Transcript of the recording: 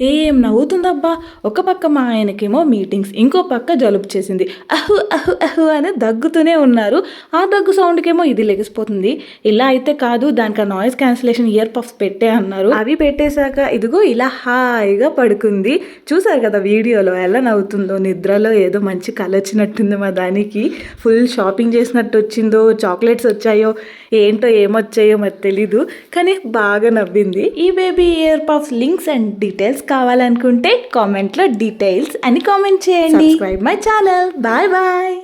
ఏం నవ్వుతుందబ్బా. ఒక పక్క మా ఆయనకేమో మీటింగ్స్, ఇంకో పక్క జలుబు చేసింది. అహు అహు అహు అని దగ్గుతూనే ఉన్నారు. ఆ దగ్గు సౌండ్కేమో ఇది లెగిసిపోతుంది. ఇలా అయితే కాదు, దానికి నాయిస్ క్యాన్సిలేషన్ ఇయర్ పఫ్స్ పెట్టే అన్నారు. అవి పెట్టేశాక ఇదిగో ఇలా హాయిగా పడుకుంది. చూసారు కదా వీడియోలో ఎలా నవ్వుతుందో. నిద్రలో ఏదో మంచి కళ వచ్చినట్టుంది మా దానికి. ఫుల్ షాపింగ్ చేసినట్టు వచ్చిందో, చాక్లెట్స్ వచ్చాయో ఏంటో ఏమొచ్చాయో మరి తెలీదు, కానీ బాగా నవ్వింది. ఈ baby ear puffs links and details కావాలనుకుంటే కామెంట్లో డీటెయిల్స్ అని కామెంట్ చేయండి. Subscribe my channel. Bye bye.